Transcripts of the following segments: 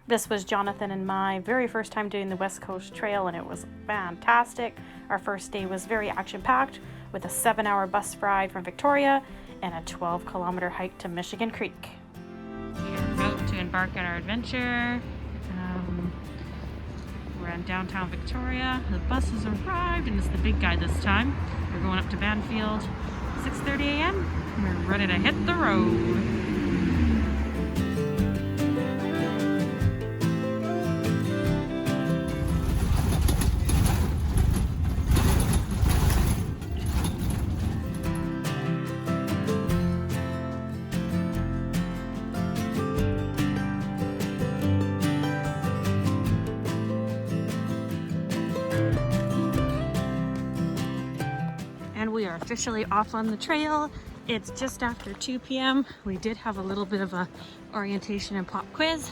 This was Jonathan and my very first time doing the West Coast Trail, and it was fantastic. Our first day was very action-packed with a 7-hour bus ride from Victoria and a 12-kilometer hike to Michigan Creek. We are about to embark on our adventure. We're in downtown Victoria. The bus has arrived, and it's the big guy this time. We're going up to Banfield, 6:30 a.m. We're ready to hit the road. And we are officially off on the trail. It's just after 2 p.m. We did have a little bit of a orientation and pop quiz.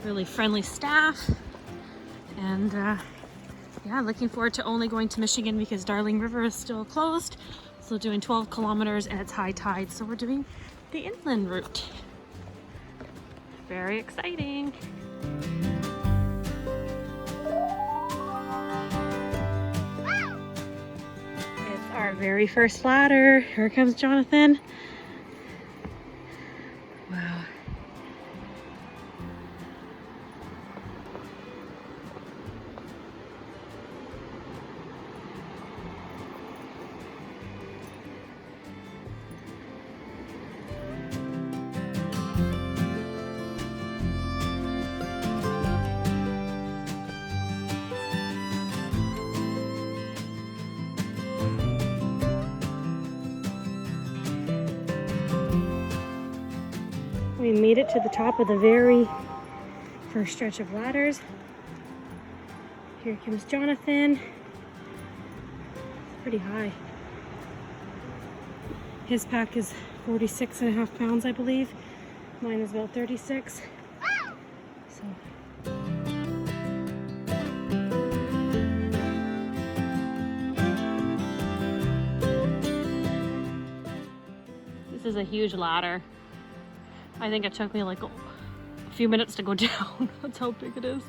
Really friendly staff. And yeah, looking forward to only going to Michigan because Darling River is still closed. So doing 12 kilometers and it's high tide. So we're doing the inland route. Very exciting. Our very first ladder. Here comes Jonathan. Wow. We made it to the top of the very first stretch of ladders. Here comes Jonathan. It's pretty high. His pack is 46.5 pounds, I believe. Mine is about 36. So. This is a huge ladder. I think it took me like a few minutes to go down. That's how big it is.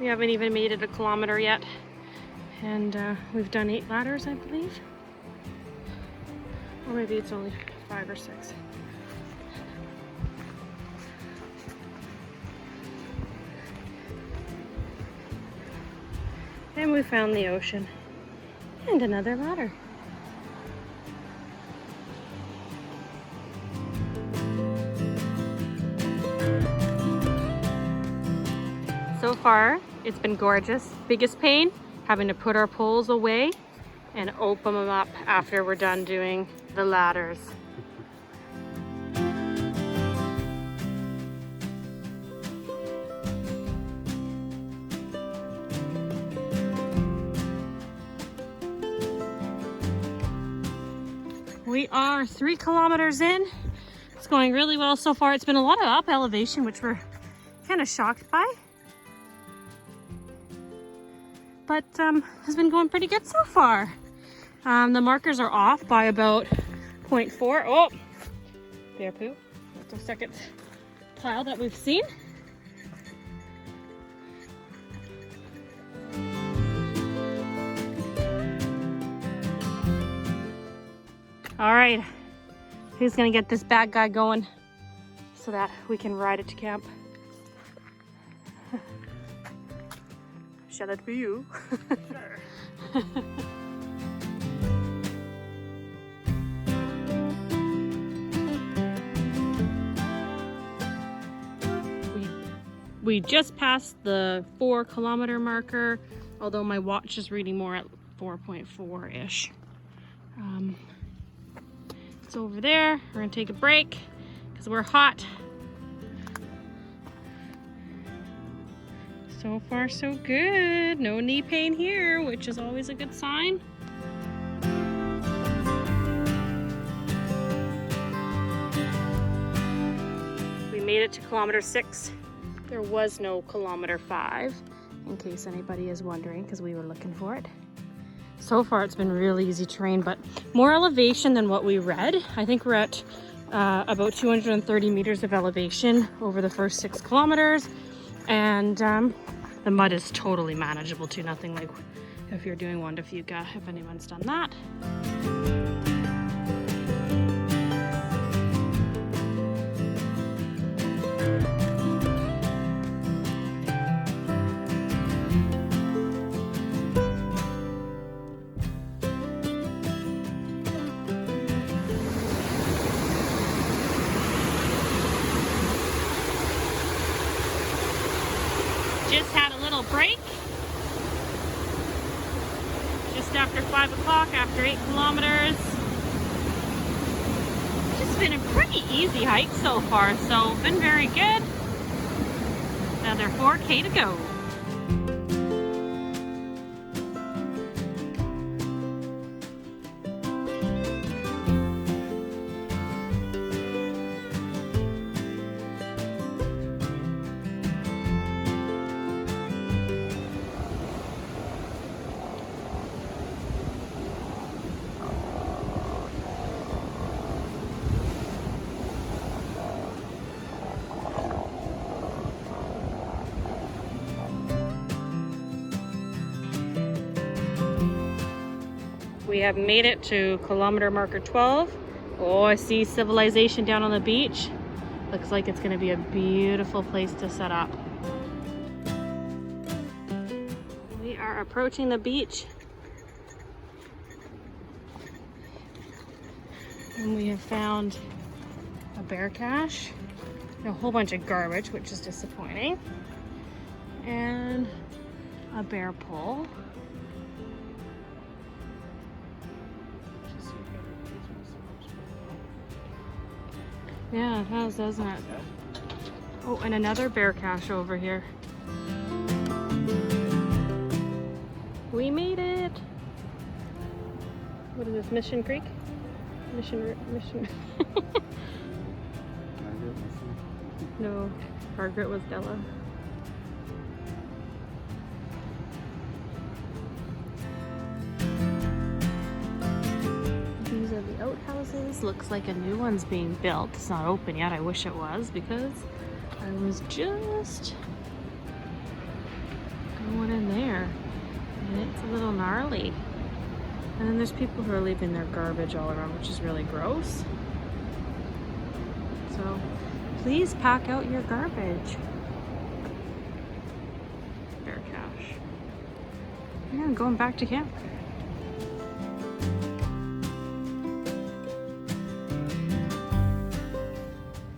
We haven't even made it a kilometer yet. And we've done 8 ladders, I believe. Or maybe it's only 5 or 6. And we found the ocean. And another ladder. So far, it's been gorgeous. Biggest pain, having to put our poles away and open them up after we're done doing the ladders. We are 3 kilometers in. It's going really well so far. It's been a lot of up elevation, which we're kind of shocked by. But has been going pretty good so far. The markers are off by about 0.4. Oh, bear poo. That's the second pile that we've seen. All right, who's gonna get this bad guy going so that we can ride it to camp? Shall it be you? Sure. We just passed the 4 kilometer marker, although my watch is reading more at 4.4-ish. It's over there. We're gonna take a break because we're hot. So far so good. No knee pain here, which is always a good sign. We made it to kilometer 6. There was no kilometer 5, in case anybody is wondering, because we were looking for it. So far it's been really easy terrain, but more elevation than what we read. I think we're at about 230 meters of elevation over the first 6 kilometers. And the mud is totally manageable too, nothing like if you're doing Juan de Fuca, if anyone's done that. Just had a little break. Just after 5 o'clock, after 8 kilometers. Just been a pretty easy hike so far, so been very good. Another 4K to go. We have made it to kilometer marker 12. Oh, I see civilization down on the beach. Looks like it's gonna be a beautiful place to set up. We are approaching the beach. And we have found a bear cache, a whole bunch of garbage, which is disappointing, and a bear pole. Yeah, it has, doesn't it? Oh, and another bear cache over here. We made it! What is this, Mission Creek? Mission. No, Margaret was Della. These are the outhouses. Looks like a new one's being built. It's not open yet. I wish it was, because I was just going in there and it's a little gnarly. And then there's people who are leaving their garbage all around, which is really gross. So please pack out your garbage. Bear cache. Yeah, I'm going back to camp.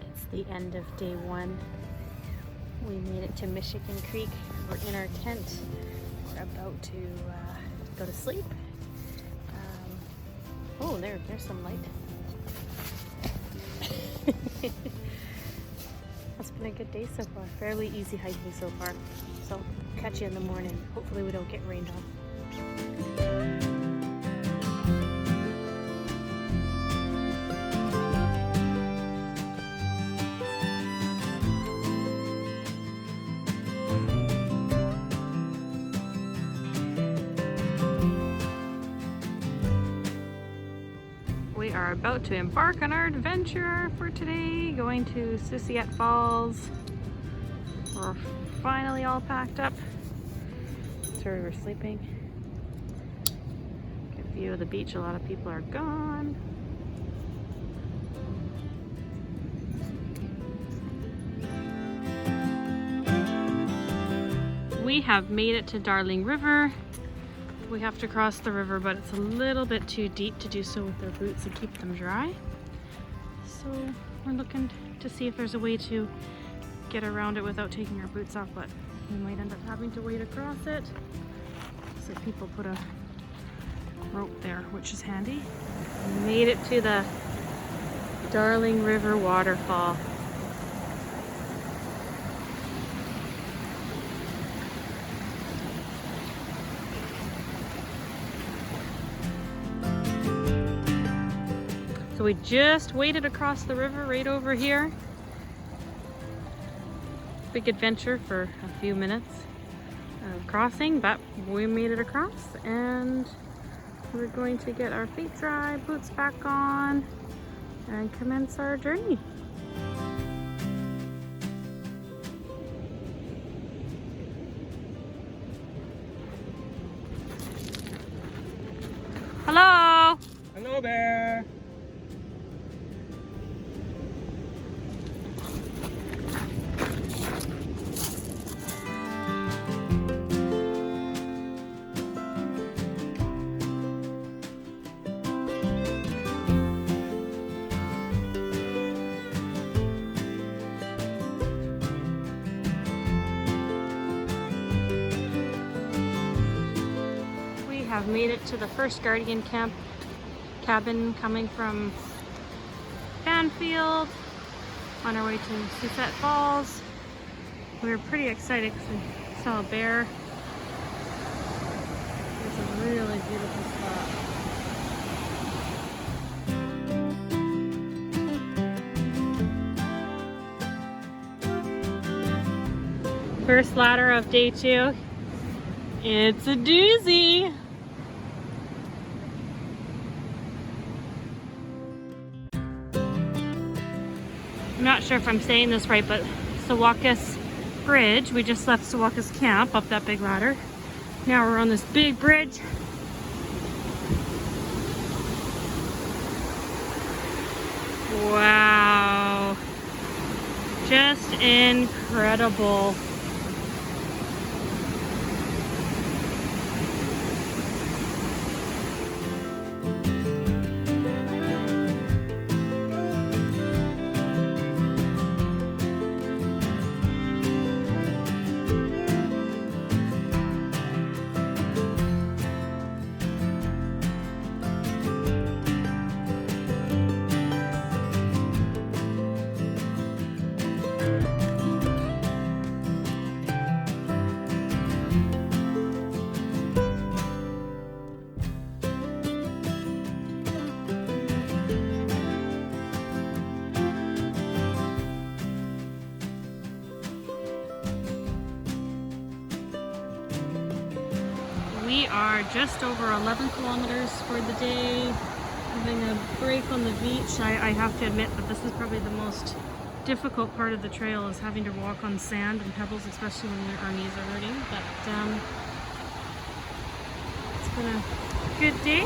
It's the end of day 1. We made it to Michigan Creek. We're in our tent. We're about to go to sleep. Oh, there's some light. It's been a good day so far. Fairly easy hiking so far. So, catch you in the morning. Hopefully we don't get rained on. We are about to embark on our adventure for today, going to Susiat Falls. We're finally all packed up. That's where we were sleeping. Good view of the beach. A lot of people are gone. We have made it to Darling River. We have to cross the river, but it's a little bit too deep to do so with our boots and keep them dry. So we're looking to see if there's a way to get around it without taking our boots off, but we might end up having to wade across it. So people put a rope there, which is handy. We made it to the Darling River waterfall. So we just waded across the river right over here. Big adventure for a few minutes of crossing, but we made it across and we're going to get our feet dry, boots back on, and commence our journey. Hello! Hello there! We have made it to the first Guardian Camp cabin coming from Banfield on our way to Susette Falls. We were pretty excited because we saw a bear. It's a really beautiful spot. First ladder of day 2. It's a doozy. I'm not sure if I'm saying this right, but Sewaukus Bridge. We just left Sewaukus Camp up that big ladder. Now we're on this big bridge. Wow. Just incredible. We are just over 11 kilometers for the day, having a break on the beach. I have to admit that this is probably the most difficult part of the trail, is having to walk on sand and pebbles, especially when our knees are hurting. But it's been a good day.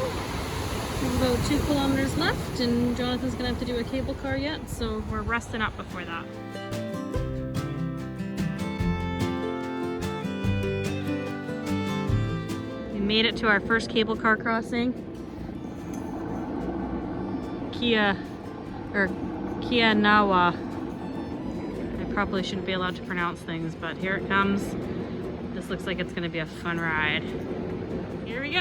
We have about 2 kilometers left, and Jonathan's gonna have to do a cable car yet, so we're resting up before that. Made it to our first cable car crossing. Kianawa. I probably shouldn't be allowed to pronounce things, but here it comes. This looks like it's gonna be a fun ride. Here we go!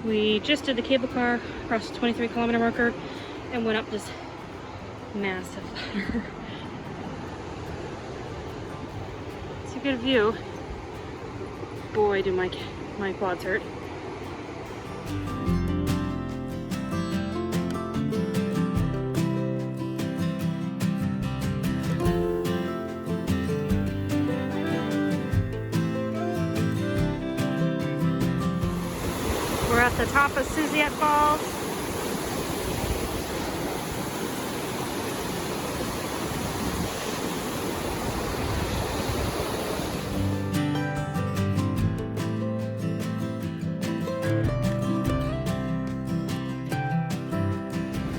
We just did the cable car across the 23-kilometer marker and went up this massive ladder. It's a good view. Boy, do my quads hurt. We're at the top of Susette Falls.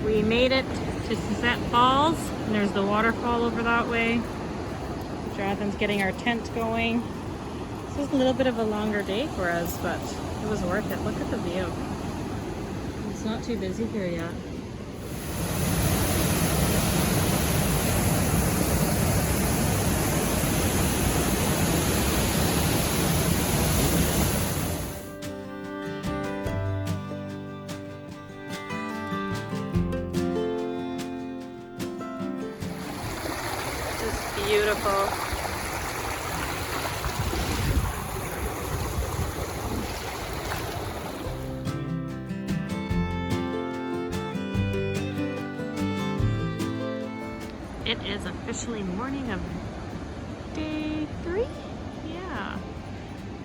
We made it to Susette Falls, and there's the waterfall over that way. Jonathan's getting our tent going. This was a little bit of a longer day for us, but it was worth it. Look at the view. It's not too busy here yet. Just beautiful. It is officially morning of day 3? Yeah.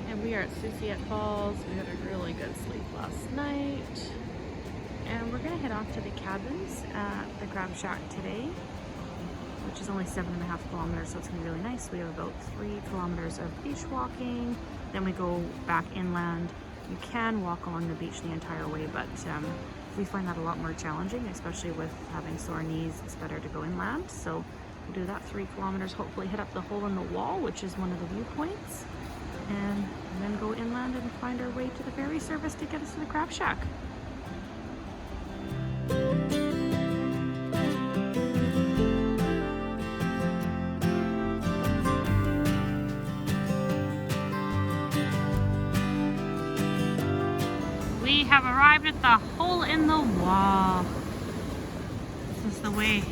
And we are at Susiet Falls. We had a really good sleep last night. And we're gonna head off to the cabins at the Crab Shack today, which is only 7.5 kilometers, so it's gonna be really nice. We have about 3 kilometers of beach walking. Then we go back inland. You can walk along the beach the entire way, but we find that a lot more challenging, especially with having sore knees. It's better to go inland. So we'll do that 3 kilometers, hopefully hit up the hole in the wall, which is one of the viewpoints, and then go inland and find our way to the ferry service to get us to the Crab Shack. We have arrived at the hole in the wall. This is the way.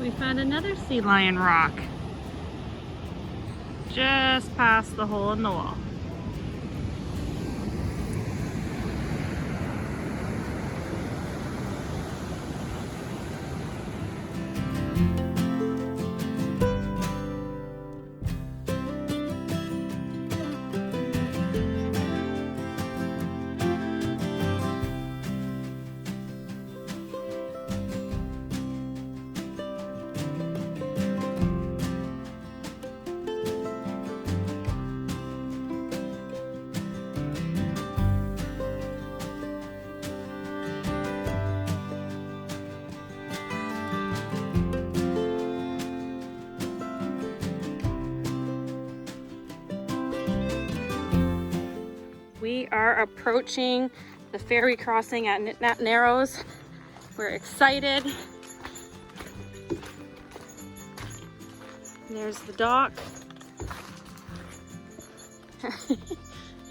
We found another sea lion rock just past the hole in the wall. We are approaching the ferry crossing at Nitnat Narrows. We're excited. There's the dock.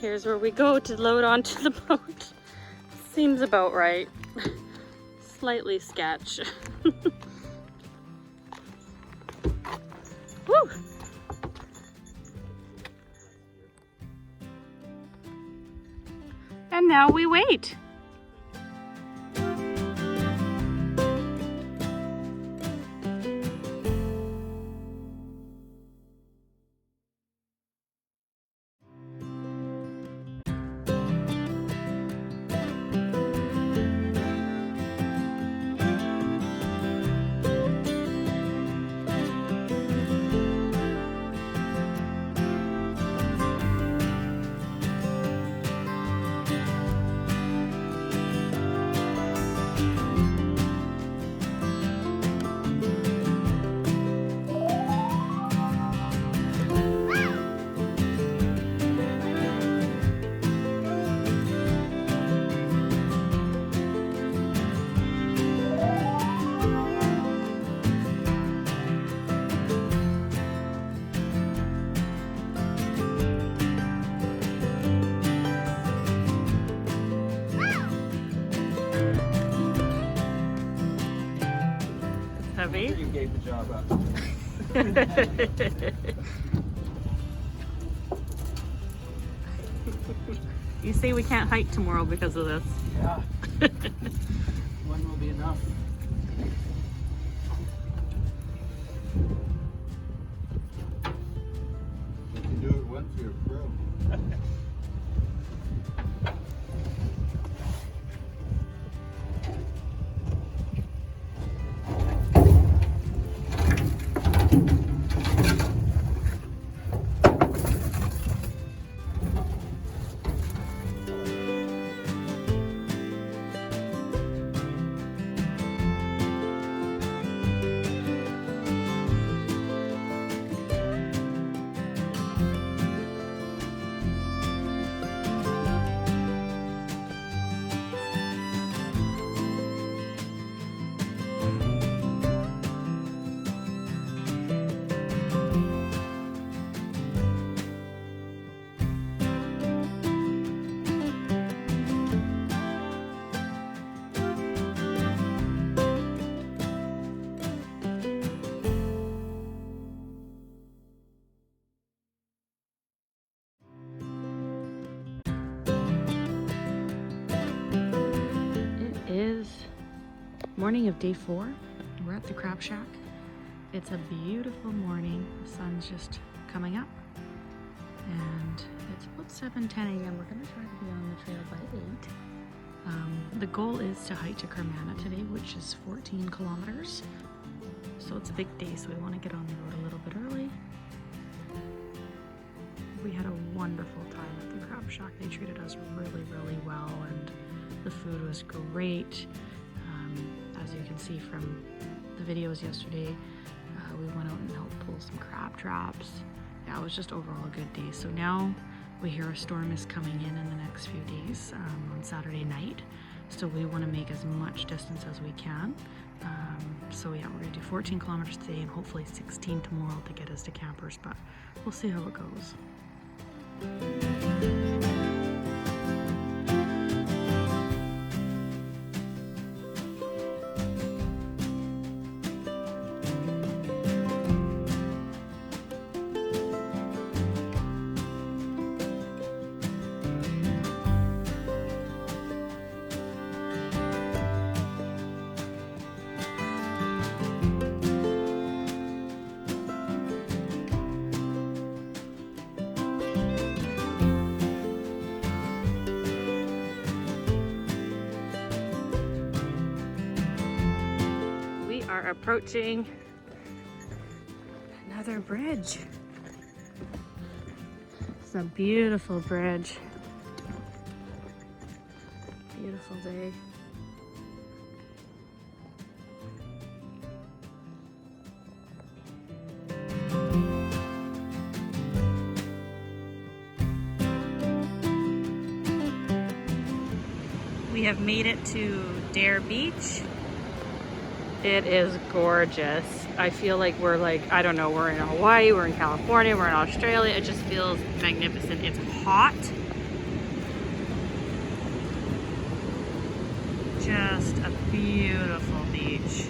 Here's where we go to load onto the boat. Seems about right. Slightly sketch. Woo! And now we wait. Heavy? You gave the job up. You say we can't hike tomorrow because of this. Yeah. One will be enough. You can do it once you're a pro. Morning of day 4. We're at the Crab Shack. It's a beautiful morning. The sun's just coming up. And it's about 7:10 a.m. We're gonna try to be on the trail by 8. The goal is to hike to Kermana today, which is 14 kilometers. So it's a big day, so we want to get on the road a little bit early. We had a wonderful time at the Crab Shack. They treated us really, really well, and the food was great. As you can see from the videos yesterday, we went out and helped pull some crab traps. Yeah, it was just overall a good day. So now we hear a storm is coming in the next few days on Saturday night. So we want to make as much distance as we can. So yeah, we're going to do 14 kilometers today and hopefully 16 tomorrow to get us to Campers, but we'll see how it goes. Are approaching another bridge. It's a beautiful bridge. Beautiful day. We have made it to Dare Beach. It is gorgeous. I feel like we're I don't know, we're in Hawaii, we're in California, we're in Australia. It just feels magnificent. It's hot. Just a beautiful beach.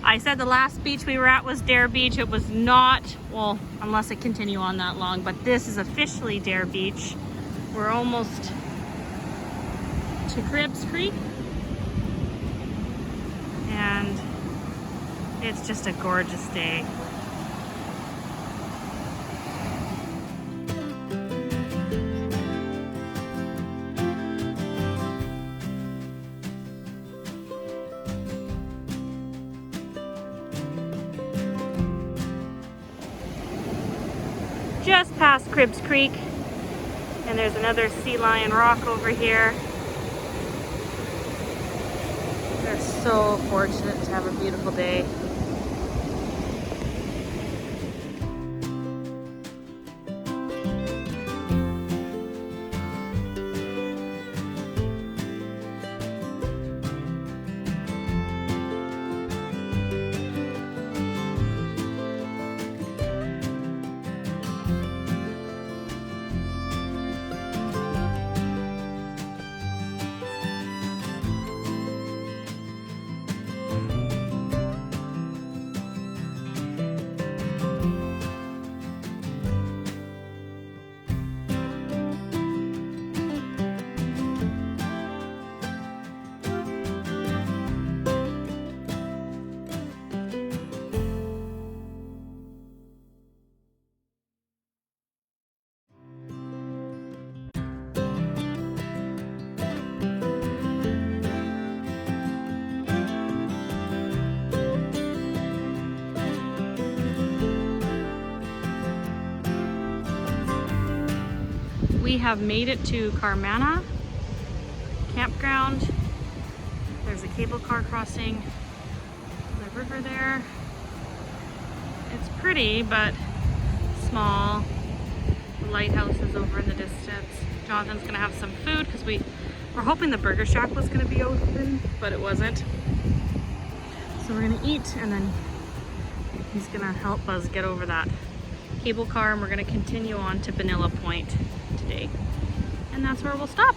I said the last beach we were at was Dare Beach. It was not, well, unless it continue on that long, but this is officially Dare Beach. We're almost to Cribs Creek. And it's just a gorgeous day. Just past Cribs Creek, and there's another Sea Lion Rock over here. We're so fortunate to have a beautiful day. We have made it to Kermana campground. There's a cable car crossing the river there. It's pretty, but small. The lighthouse is over in the distance. Jonathan's gonna have some food because we We're hoping the Burger Shack was gonna be open, but it wasn't. So we're gonna eat and then he's gonna help us get over that cable car and we're gonna continue on to Vanilla Point today. And that's where we'll stop.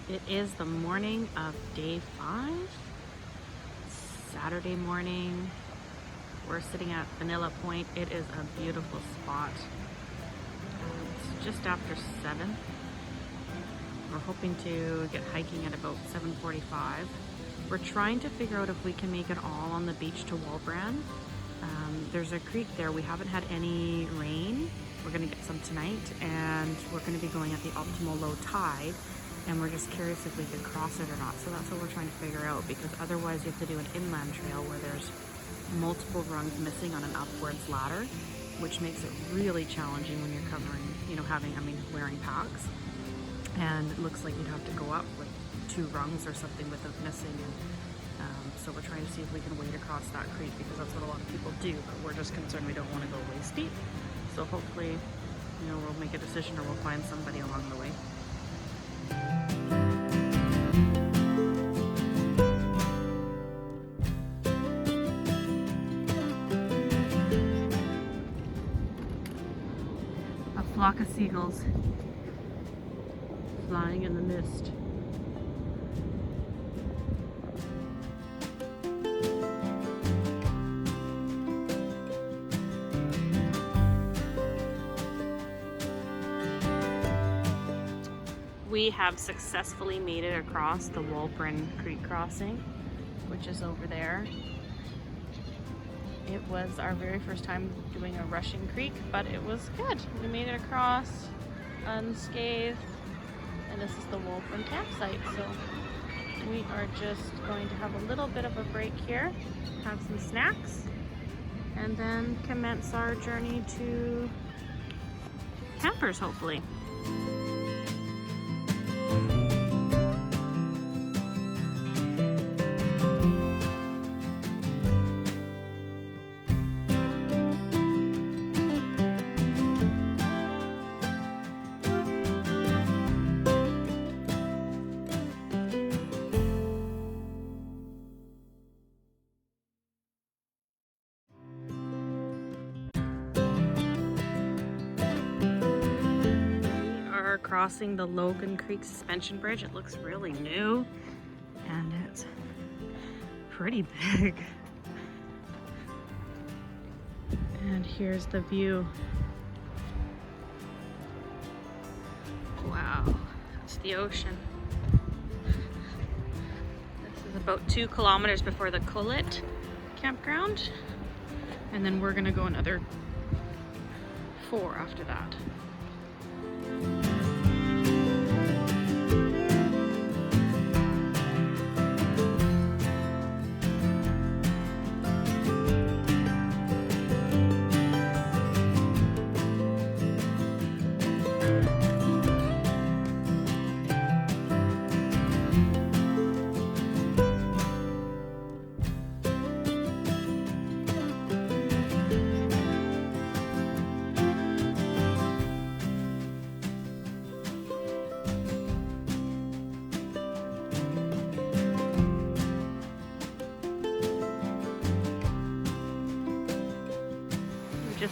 It is the morning of day 5, Saturday morning. We're sitting at Vanilla Point. It is a beautiful spot. It's just after 7. We're hoping to get hiking at about 7:45. We're trying to figure out if we can make it all on the beach to Walbran. There's a creek there. We haven't had any rain. We're gonna get some tonight and we're gonna be going at the optimal low tide. And we're just curious if we could cross it or not. So that's what we're trying to figure out, because otherwise you have to do an inland trail where there's multiple rungs missing on an upwards ladder, which makes it really challenging when you're covering, wearing packs. And it looks like you'd have to go up with 2 rungs or something with it missing. And so we're trying to see if we can wade across that creek, because that's what a lot of people do, but we're just concerned we don't want to go way steep. So hopefully, we'll make a decision or we'll find somebody along the way. A flock of seagulls flying in the mist. We have successfully made it across the Walbran Creek crossing, which is over there. It was our very first time doing a rushing creek, but it was good. We made it across unscathed, and this is the Walbran campsite. So we are just going to have a little bit of a break here, have some snacks, and then commence our journey to Campers, hopefully. Crossing the Logan Creek Suspension Bridge. It looks really new and it's pretty big. And here's the view. Wow, that's the ocean. This is about 2 kilometers before the Collet campground, and then we're gonna go another 4 after that.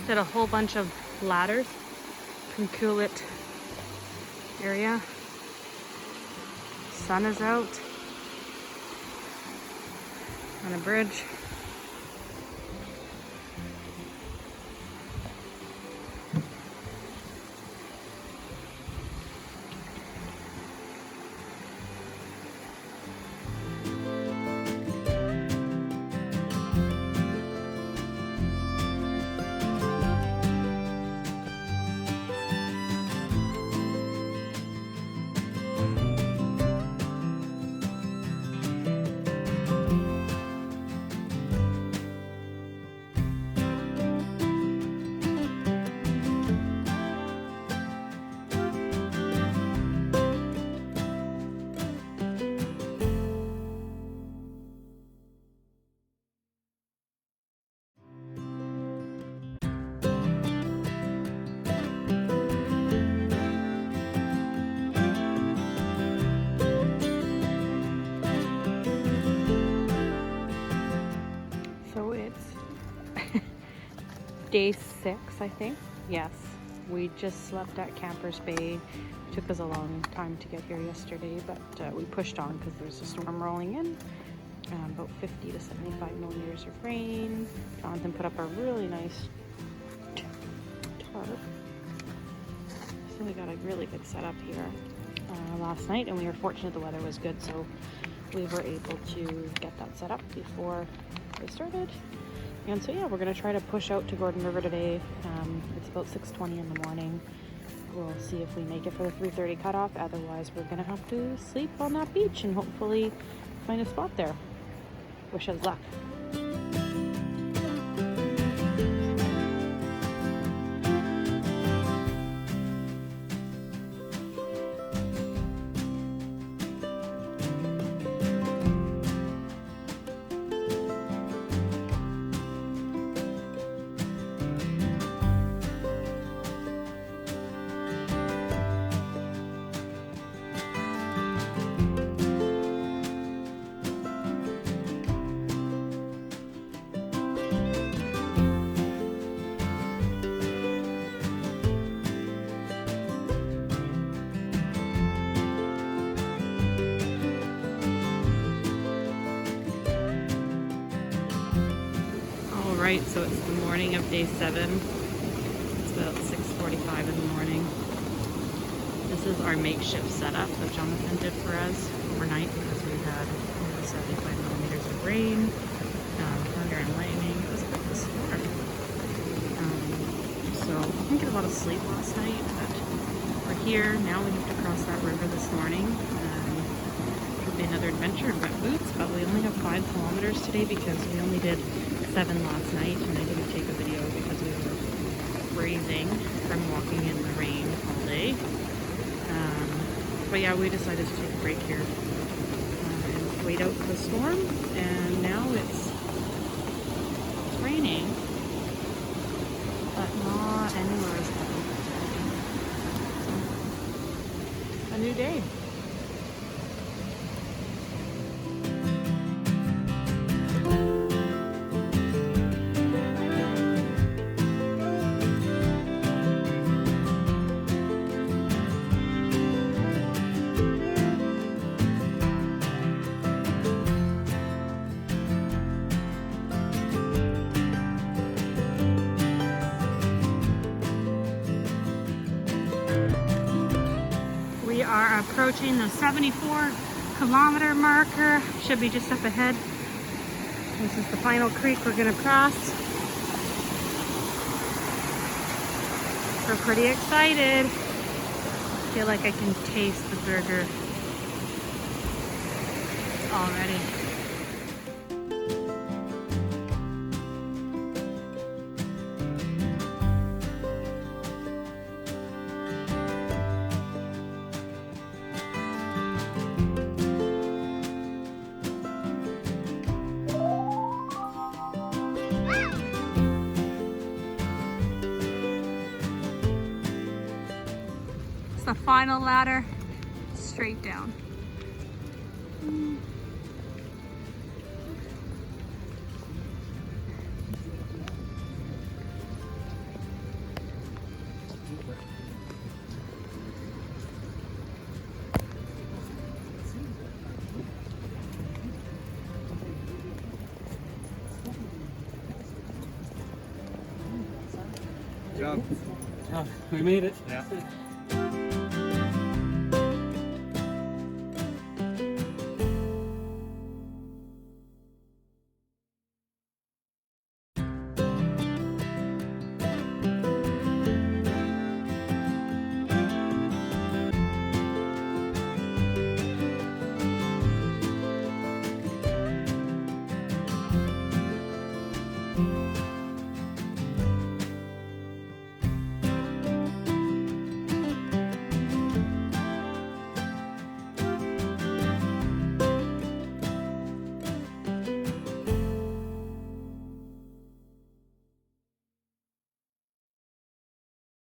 Did a whole bunch of ladders from Coolett area. Sun is out on a bridge. Day 6, I think. Yes, we just slept at Campers Bay. It took us a long time to get here yesterday, but we pushed on because there's a storm rolling in. About 50 to 75 millimeters of rain. Jonathan put up a really nice tarp. So we got a really good setup here last night, and we were fortunate the weather was good, so we were able to get that set up before we started. And so yeah, we're gonna try to push out to Gordon River today. It's about 6:20 in the morning. We'll see if we make it for the 3:30 cutoff. Otherwise, we're gonna have to sleep on that beach and hopefully find a spot there. Wish us luck. Right, so it's the morning of day 7. It's about 6:45 in the morning. This is our makeshift setup that Jonathan did for us overnight because we had 75 millimeters of rain, thunder and lightning. It was a bit of a storm. So I didn't get a lot of sleep last night, but we're here. Now we have to cross that river this morning. It'll be another adventure in wet boots, but we only have 5 kilometers today because we only did 7 last night, and I didn't take a video because we were freezing from walking in the rain all day. But yeah, we decided to take a break here and wait out the storm, and now it's raining, but not anywhere as heavy. A new day. We are approaching the 74-kilometer marker. Should be just up ahead. This is the final creek we're gonna cross. We're pretty excited. I feel like I can taste the burger already. The final ladder straight down. job. Oh, we made it. Yeah.